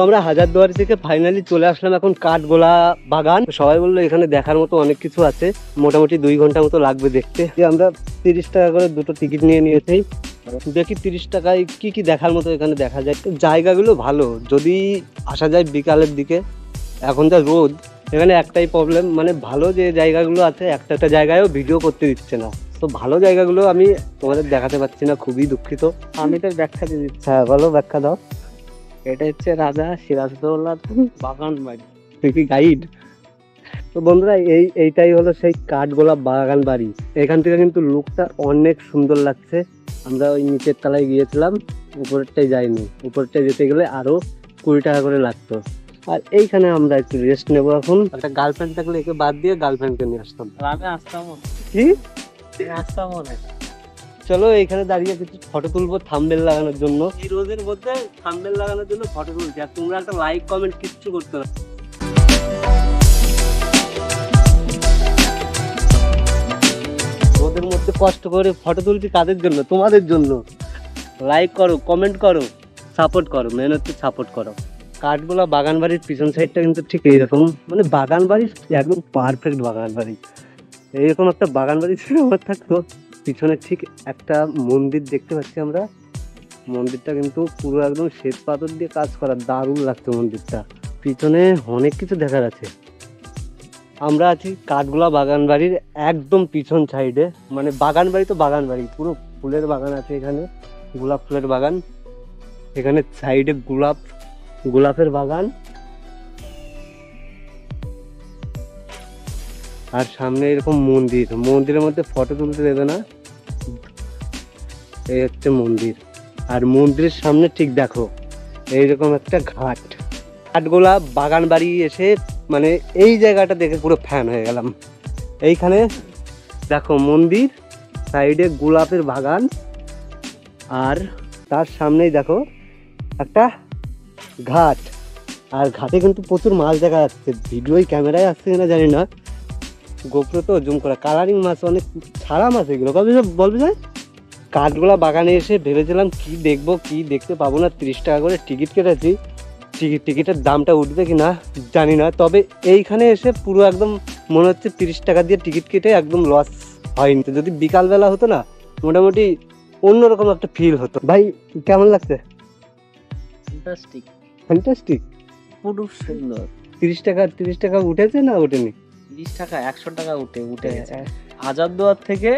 আমরা হাজারদুয়ারি থেকে ফাইনালি চলে আসলাম এখন কাঠগোলা বাগান। সবাই বললো এখানে দেখার মতো অনেক কিছু আছে, মোটামুটি 2 ঘন্টা মতো লাগবে দেখতে। আমরা 30 টাকা করে দুটো টিকিট নিয়ে নিয়েছি, দেখি 30 টাকায় কি কি দেখার মতো এখানে দেখা যায়। জায়গাগুলো ভালো, যদি আসা যায় বিকালের দিকে। এখন যা রোদ, এখানে একটাই প্রবলেম, মানে ভালো যে জায়গাগুলো আছে একটা জায়গায়ও ভিডিও করতে দিচ্ছে না। তো ভালো জায়গাগুলো আমি তোমাদের দেখাতে পারছি না, খুবই দুঃখিত। আমি তো ব্যাখ্যা দিয়ে দিচ্ছি। হ্যাঁ বলো, ব্যাখ্যা দাও। এটা হচ্ছে রাজা সিরাজদৌল্লার বাগান বাড়ি। তুই কি গাইড? তো বন্ধুরা এইটাই হলো সেই কাঠগোলা বাগান বাড়ি। এখান থেকে কিন্তু লুকটা অনেক সুন্দর লাগছে। আমরা ওই নিচের তলায় গিয়েছিলাম, উপরেরটাই যাইনি। উপরেরটায় যেতে গেলে আরো 20 টাকা করে লাগতো। আর এইখানে আমরা একটু রেস্ট নেবো। এখন একটা গার্লফ্রেন্ড থাকলে একে বাদ দিয়ে গার্লফ্রেন্ডকে নিয়ে আসতাম। আমি আসতাম কি আসতাম অনেক। চলো এইখানে দাঁড়িয়ে কিছু ফটো তুলবো থাম্বনেল লাগানোর জন্য। এই রোদের মধ্যে থাম্বনেল লাগানোর জন্য ফটো তুলছি, আর তোমরা একটা লাইক কমেন্ট কিচ্ছু করতে না। রোদের মধ্যে কষ্ট করে ফটো তুলছি কাদের জন্য? তোমাদের জন্য। লাইক করো, কমেন্ট করো, সাপোর্ট করো, মেন হচ্ছে সাপোর্ট করো। কাঠগোলা বাগান বাড়ির পিছন সাইডটা কিন্তু ঠিক এইরকম, মানে বাগান বাড়ির একদম পারফেক্ট বাগান বাড়ি। এইরকম একটা বাগান বাড়ি ছিল আমার থাকতো। পিছনে ঠিক একটা মন্দির দেখতে পাচ্ছি আমরা। মন্দিরটা কিন্তু পুরো একদম শ্বেত পাথর দিয়ে কাজ করা, দারুণ লাগছে মন্দিরটা। পিছনে অনেক কিছু দেখার আছে। আমরা আছি কাঠগোলা বাগান বাড়ির একদম পিছন সাইডে, মানে বাগান বাড়ি তো বাগান বাড়ি, পুরো ফুলের বাগান আছে এখানে, গোলাপ ফুলের বাগান। এখানে সাইডে গোলাপের বাগান, আর সামনে এরকম মন্দির। মন্দিরের মধ্যে ফটো তুলতে দেবে না, এই হচ্ছে মন্দির। আর মন্দিরের সামনে ঠিক দেখো এইরকম একটা ঘাট। কাঠগোলা বাগান বাড়ি এসে মানে এই জায়গাটা দেখে পুরো ফ্যান হয়ে গেলাম। এইখানে দেখো মন্দির, সাইডে গোলাপের বাগান, আর তার সামনেই দেখো একটা ঘাট। আর ঘাটে কিন্তু প্রচুর মাছ দেখা যাচ্ছে। ভিডিওই ক্যামেরায় আসছে কিনা জানি না, গোপ্রো তো জুম করা। কালারিং মাছ, অনেক ছাড়া মাছ এগুলো। কবে বলবে যায়। কাঠগোলা বাগানে এসে ভেবেছিলাম কি দেখবো, কি দেখতে পাবো না। 30 টাকা করে টিকিট কেটেছি, টিকিটের দামটা উঠবে কি না জানি না। তবে এইখানে এসে পুরো একদম মনে হচ্ছে 30 টাকা দিয়ে টিকিট কেটে একদম লস হয়নি। যদি বিকালবেলা হতো না, মোটামুটি অন্যরকম একটা ফিল হতো। ভাই কেমন লাগছে? ফ্যান্টাস্টিক, ফ্যান্টাস্টিক, পুরো সুন্দর। 30 টাকা উঠেছে না ওঠেনি? 30 টাকা 100 টাকা উঠে গেছে। হাজারদুয়ার থেকে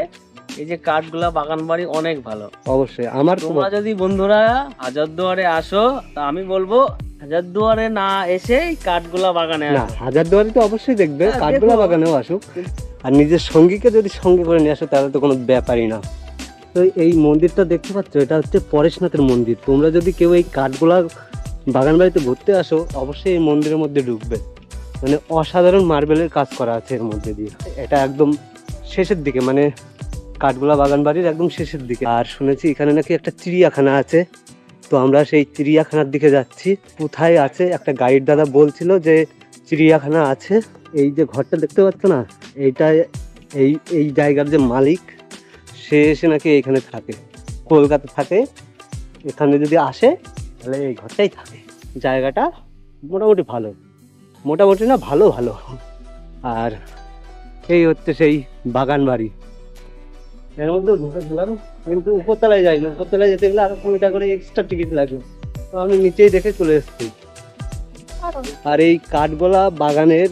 এই যে কাঠগোলা বাগান বাড়ি অনেক ভালো। অবশ্যই। আমার তোমরা যদি বন্ধুরা হাজারদুয়ারে আসো, তা আমি বলবো হাজারদুয়ারে না এসে কাঠগোলা বাগানে না, আসো। হাজারদুয়ারি তো অবশ্যই দেখবে, হ্যাঁ, কাঠগোলা দেখো। বাগানেও আসুক। আর নিজের সঙ্গীকে যদি সঙ্গে করে নিয়ে আসো তাহলে তো কোনো ব্যাপারই না। তো এই মন্দিরটা দেখতে পাচ্ছ, এটা হচ্ছে পরেশনাথের মন্দির। তোমরা যদি কেউ এই কাঠগোলা বাগান বাড়িতে ঘুরতে আসো, অবশ্যই এই মন্দিরের মধ্যে ঢুকবে। মানে অসাধারণ মার্বেলের কাজ করা আছে এর মধ্যে দিয়ে। এটা একদম শেষের দিকে, মানে কাঠগোলা বাগান বাড়ির একদম শেষের দিকে। আর শুনেছি এখানে নাকি একটা চিড়িয়াখানা আছে, তো আমরা সেই চিড়িয়াখানার দিকে যাচ্ছি। কোথায় আছে একটা গাইড দাদা বলছিল যে চিড়িয়াখানা আছে। এই যে ঘরটা দেখতে পাচ্ছ না, এইটা এই জায়গার যে মালিক, সে এসে নাকি এইখানে থাকে, কলকাতা থাকে। এখানে যদি আসে তাহলে এই ঘরটাই থাকে। জায়গাটা মোটামুটি ভালো, মোটামুটি না ভালো ভালো। আর এই হচ্ছে সেই বাগান বাড়ি। এর মধ্যে ঢুকেছিলাম, কিন্তু উপরতলায় যাইনি। উপরতলায় যেতে গেলে আরো 20 টাকা করে এক্সট্রা টিকিট লাগবে। তো আমি নিচেই দেখে চলে এসেছি। আর এই কাঠগোলা বাগানের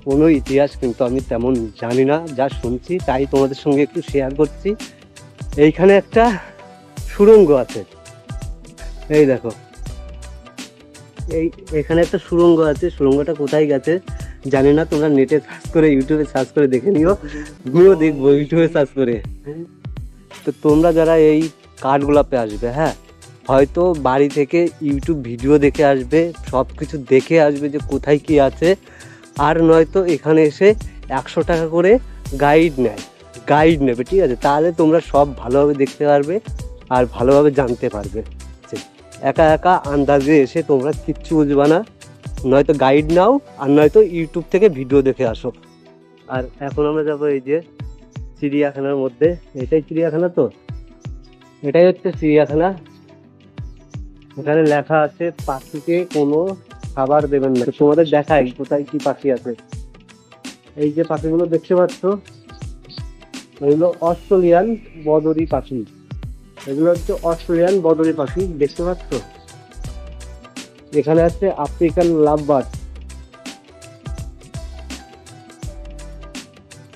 কোনো ইতিহাস কিন্তু আমি তেমন জানি না, যা শুনছি তাই তোমাদের সঙ্গে একটু শেয়ার করছি। এইখানে একটা সুড়ঙ্গ আছে, এই দেখো এখানে একটা সুড়ঙ্গ আছে। সুড়ঙ্গটা কোথায় গেছে জানি না, তোমরা নেটে সার্চ করে, ইউটিউবে সার্চ করে দেখে নিও। আমিও দেখবো ইউটিউবে সার্চ করে। তো তোমরা যারা এই কাঠগোলাপে আসবে, হ্যাঁ, হয়তো বাড়ি থেকে ইউটিউব ভিডিও দেখে আসবে, সব কিছু দেখে আসবে যে কোথায় কি আছে। আর নয়তো এখানে এসে 100 টাকা করে গাইড নেবে, ঠিক আছে? তাহলে তোমরা সব ভালোভাবে দেখতে পারবে আর ভালোভাবে জানতে পারবে। একা একা আন্দাজে এসে তোমরা কিচ্ছু বুঝবে না। নয়তো গাইড নাও, আর নয়তো ইউটিউব থেকে ভিডিও দেখে আসো। আর এখন আমরা যাবো এই যে চিড়িয়াখানার মধ্যে। এটাই চিড়িয়াখানা, তো এটাই হচ্ছে চিড়িয়াখানা। এখানে লেখা আছে পাখিকে কোনো খাবার দেবেন না। তো তোমাদের দেখাই কোথায় কি পাখি আছে। এই যে পাখিগুলো দেখতে পাচ্ছ, এগুলো অস্ট্রেলিয়ান বদরি পাখি। এগুলো হচ্ছে অস্ট্রেলিয়ান বদরি পাখি, দেখতে পাচ্ছ। এখানে আছে আফ্রিকান লাভবার্ড।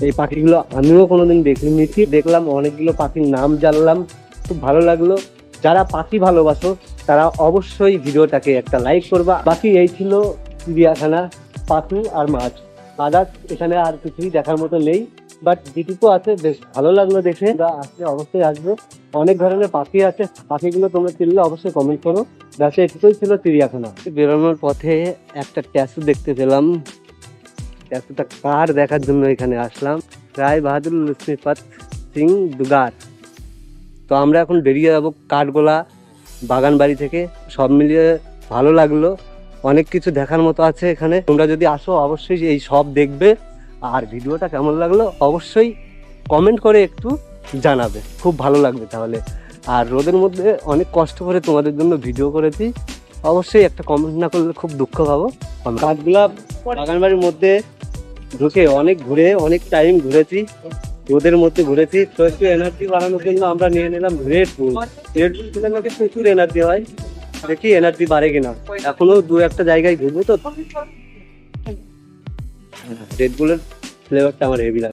এই পাখিগুলো আমিও কোনোদিন দেখিনি, দেখলাম অনেকগুলো পাখির নাম জানলাম, খুব ভালো লাগলো। যারা পাখি ভালোবাসো তারা অবশ্যই ভিডিওটাকে একটা লাইক করবা। বাকি এই ছিল চিড়িয়াখানা, পাখি আর মাছ। আদার্স এখানে আর কিছুই দেখার মতো নেই, বাট যেটুকু আছে বেশ ভালো লাগলো দেখে। আসলে অবশ্যই আসবে, অনেক ধরনের পাখি আছে। পাখিগুলো তোমরা চিনলে অবশ্যই কমেন্ট করো। যাতে এটুকুই ছিল চিড়িয়াখানা। বেরোনোর পথে একটা ট্যাটু দেখতে পেলাম। ট্যাটুটা কার দেখার জন্য এখানে আসলাম। রায় বাহাদুর লক্ষ্মীপত সিং দুগার। তো আমরা এখন বেরিয়ে যাবো কাঠগোলা বাগান বাড়ি থেকে। সব মিলিয়ে ভালো লাগলো, অনেক কিছু দেখার মতো আছে এখানে। তোমরা যদি আসো অবশ্যই এই সব দেখবে। আর ভিডিওটা কেমন লাগলো অবশ্যই কমেন্ট করে একটু জানাবে, খুব ভালো লাগবে তাহলে। আর রোদের মধ্যে অনেক কষ্ট করে তোমাদের জন্য ভিডিও করেছি, অবশ্যই একটা কমেন্ট না করলে খুব দুঃখ পাবো। কাঠগোলা বাগান বাড়ির মধ্যে ঢুকে অনেক ঘুরে, অনেক টাইম ঘুরেছি, রোদের মধ্যে ঘুরেছি। তো একটু এনার্জি বাড়ানোর জন্য আমরা নিয়ে নিলাম রেড বুল। রেড বুল খেলে নাকি প্রচুর এনার্জি হয়, দেখি এনার্জি বাড়ে কিনা। এখনো দু একটা জায়গায় ঘুরবো, তো রেড বুলের ফ্লেভারটা আমার হেভি লাগে।